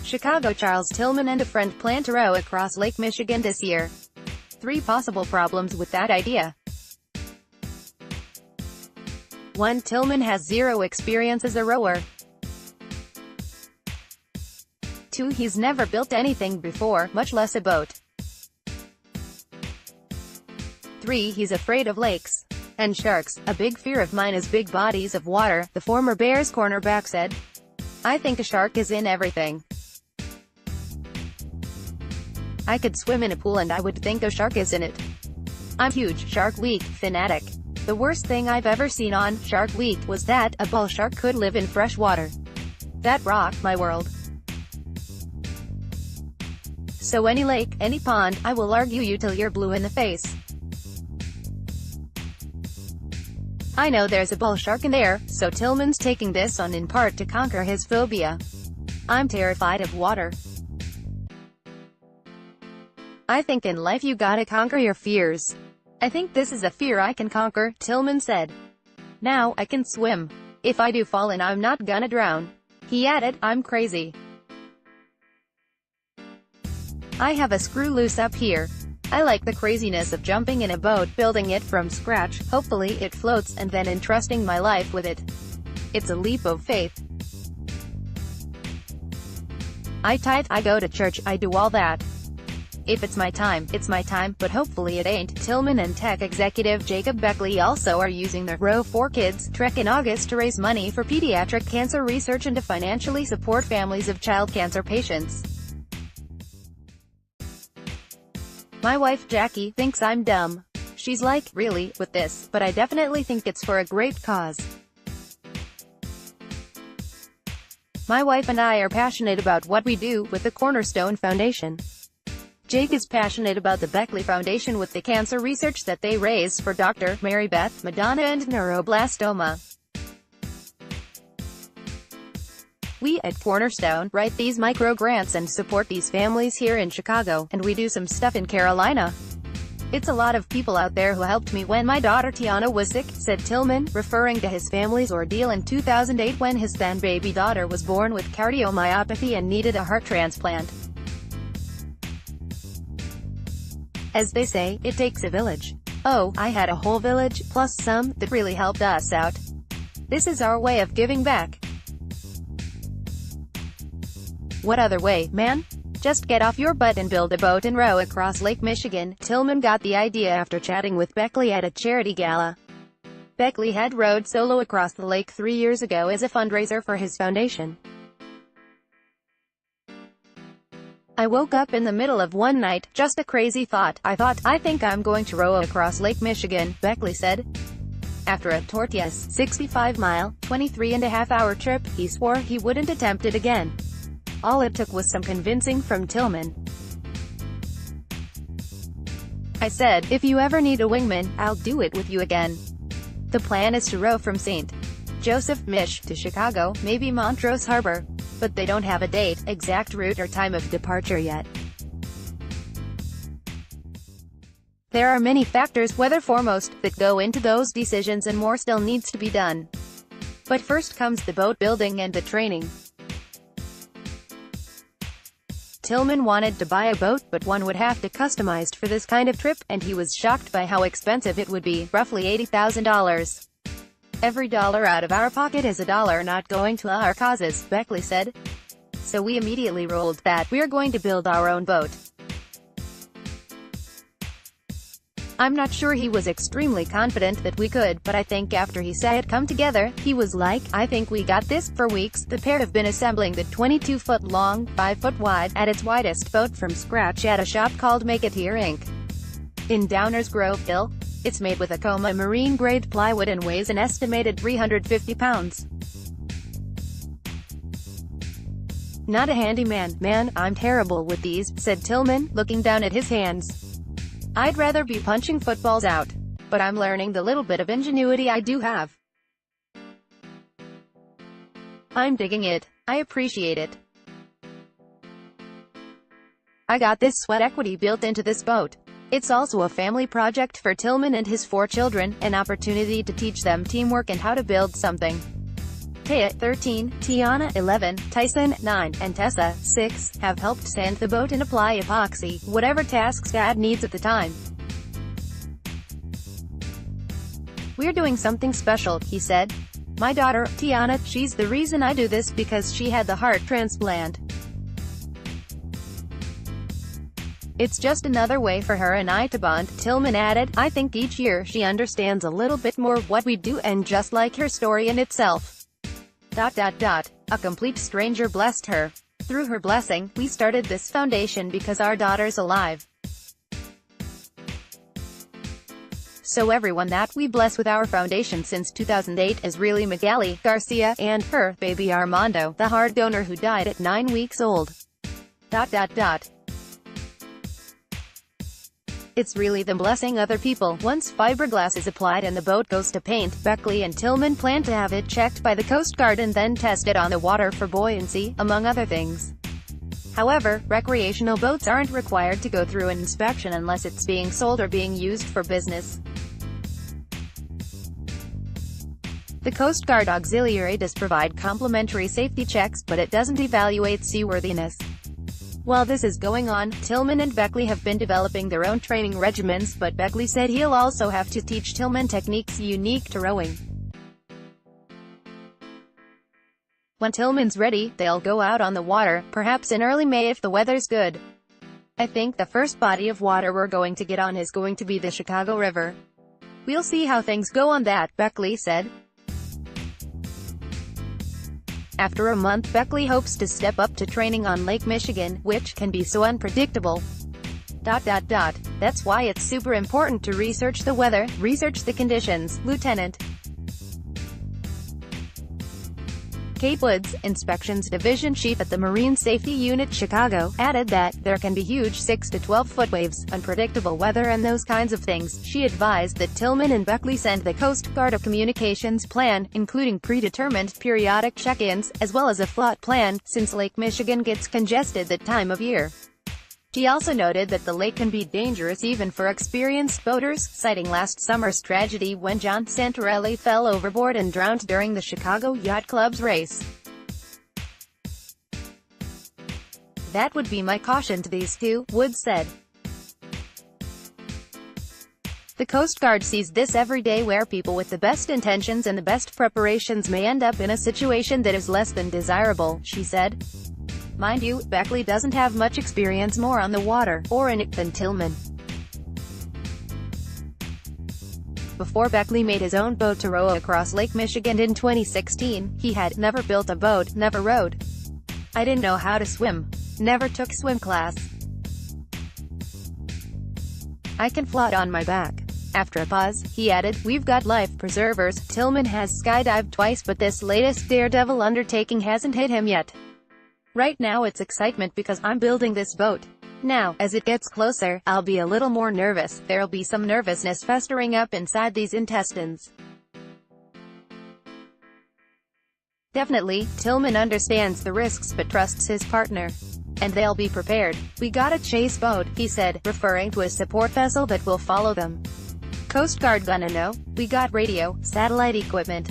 Chicago. Charles Tillman and a friend plan to row across Lake Michigan this year. 3 possible problems with that idea. 1. Tillman has zero experience as a rower. 2. He's never built anything before, much less a boat. 3. He's afraid of lakes and sharks. A big fear of mine is big bodies of water, the former Bears cornerback said. I think a shark is in everything. I could swim in a pool and I would think a shark is in it. I'm huge Shark Week fanatic. The worst thing I've ever seen on Shark Week was that a bull shark could live in fresh water. That rocked my world. So any lake, any pond, I will argue you till you're blue in the face. I know there's a bull shark in there, so Tillman's taking this on in part to conquer his phobia. I'm terrified of water. I think in life you gotta conquer your fears. I think this is a fear I can conquer, Tillman said. Now, I can swim. If I do fall in, I'm not gonna drown. He added, I'm crazy. I have a screw loose up here. I like the craziness of jumping in a boat, building it from scratch, hopefully it floats, and then entrusting my life with it. It's a leap of faith. I tithe, I go to church, I do all that. If it's my time, it's my time, but hopefully it ain't. Tillman and tech executive Jacob Beckley also are using the Row 4 Kids trek in August to raise money for pediatric cancer research and to financially support families of child cancer patients. My wife Jackie thinks I'm dumb. She's like, really, with this, but I definitely think it's for a great cause. My wife and I are passionate about what we do with the Cornerstone Foundation. Jake is passionate about the Beckley Foundation with the cancer research that they raise for Dr. Mary Beth, Madonna and neuroblastoma. We, at Cornerstone, write these micro-grants and support these families here in Chicago, and we do some stuff in Carolina. It's a lot of people out there who helped me when my daughter Tiana was sick, said Tillman, referring to his family's ordeal in 2008 when his then baby daughter was born with cardiomyopathy and needed a heart transplant. As they say, it takes a village. Oh, I had a whole village, plus some, that really helped us out. This is our way of giving back. What other way, man? Just get off your butt and build a boat and row across Lake Michigan. Tillman got the idea after chatting with Beckley at a charity gala. Beckley had rowed solo across the lake 3 years ago as a fundraiser for his foundation. I woke up in the middle of one night, just a crazy thought. I think I'm going to row across Lake Michigan, Beckley said. After a tortuous, 65-mile, 23.5-hour trip, he swore he wouldn't attempt it again. All it took was some convincing from Tillman. I said, if you ever need a wingman, I'll do it with you again. The plan is to row from St. Joseph, Mich. to Chicago, maybe Montrose Harbor. But they don't have a date, exact route or time of departure yet. There are many factors, weather foremost, that go into those decisions and more still needs to be done. But first comes the boat building and the training. Tillman wanted to buy a boat, but one would have to customized for this kind of trip, and he was shocked by how expensive it would be, roughly $80,000. Every dollar out of our pocket is a dollar not going to our causes, Beckley said. So we immediately rolled that we're going to build our own boat. I'm not sure he was extremely confident that we could, but I think after he saw it come together, he was like, I think we got this. For weeks, the pair have been assembling the 22-foot-long, 5-foot-wide, at its widest boat from scratch at a shop called Make It Here Inc. in Downers Grove, Ill. It's made with Acoma marine-grade plywood and weighs an estimated 350 pounds. Not a handyman, man, I'm terrible with these, said Tillman, looking down at his hands. I'd rather be punching footballs out. But I'm learning the little bit of ingenuity I do have. I'm digging it. I appreciate it. I got this sweat equity built into this boat. It's also a family project for Tillman and his 4 children, an opportunity to teach them teamwork and how to build something. Taya, 13, Tiana, 11, Tyson, 9, and Tessa, 6, have helped sand the boat and apply epoxy, whatever tasks Dad needs at the time. "We're doing something special," he said. "My daughter, Tiana, she's the reason I do this because she had the heart transplant. It's just another way for her and I to bond," Tillman added. "I think each year she understands a little bit more what we do, and just like her story in itself. A complete stranger blessed her. Through her blessing, we started this foundation because our daughter's alive. So everyone that we bless with our foundation since 2008 is really Magali Garcia, and her baby Armando, the heart donor who died at 9 weeks old. It's really them blessing other people." Once fiberglass is applied and the boat goes to paint, Beckley and Tillman plan to have it checked by the Coast Guard and then tested on the water for buoyancy, among other things. However, recreational boats aren't required to go through an inspection unless it's being sold or being used for business. The Coast Guard Auxiliary does provide complimentary safety checks, but it doesn't evaluate seaworthiness. While this is going on, Tillman and Beckley have been developing their own training regimens, but Beckley said he'll also have to teach Tillman techniques unique to rowing. When Tillman's ready, they'll go out on the water, perhaps in early May if the weather's good. "I think the first body of water we're going to get on is going to be the Chicago River. We'll see how things go on that," Beckley said. After a month, Beckley hopes to step up to training on Lake Michigan, which can be so unpredictable. That's why it's super important to research the weather, research the conditions, Lieutenant Kate Woods, Inspections Division Chief at the Marine Safety Unit Chicago, added that there can be huge 6 to 12-foot waves, unpredictable weather and those kinds of things. She advised that Tillman and Beckley send the Coast Guard a communications plan, including predetermined periodic check-ins, as well as a float plan, since Lake Michigan gets congested that time of year. She also noted that the lake can be dangerous even for experienced boaters, citing last summer's tragedy when John Santorelli fell overboard and drowned during the Chicago Yacht Club's race. "That would be my caution to these two," Woods said. The Coast Guard sees this every day where people with the best intentions and the best preparations may end up in a situation that is less than desirable, she said. Mind you, Beckley doesn't have much experience more on the water, or in it, than Tillman. Before Beckley made his own boat to row across Lake Michigan in 2016, he had never built a boat, never rowed. "I didn't know how to swim. Never took swim class. I can float on my back." After a pause, he added, "We've got life preservers." Tillman has skydived twice, but this latest daredevil undertaking hasn't hit him yet. "Right now it's excitement because I'm building this boat. Now, as it gets closer, I'll be a little more nervous. There'll be some nervousness festering up inside these intestines." Definitely, Tillman understands the risks but trusts his partner. "And they'll be prepared. We got a chase boat," he said, referring to a support vessel that will follow them. "Coast Guard gonna know. We got radio, satellite equipment.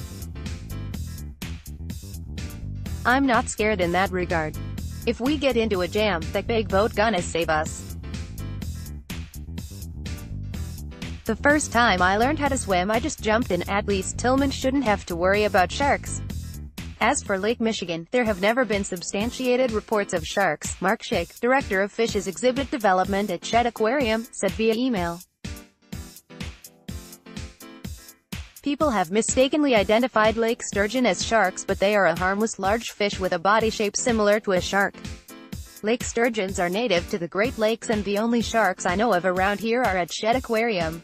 I'm not scared in that regard. If we get into a jam, that big boat gonna save us. The first time I learned how to swim I just jumped in." At least Tillman shouldn't have to worry about sharks. As for Lake Michigan, there have never been substantiated reports of sharks, Mark Schick, director of Fishes Exhibit Development at Shedd Aquarium, said via email. People have mistakenly identified lake sturgeon as sharks, but they are a harmless large fish with a body shape similar to a shark. Lake sturgeons are native to the Great Lakes and the only sharks I know of around here are at Shedd Aquarium.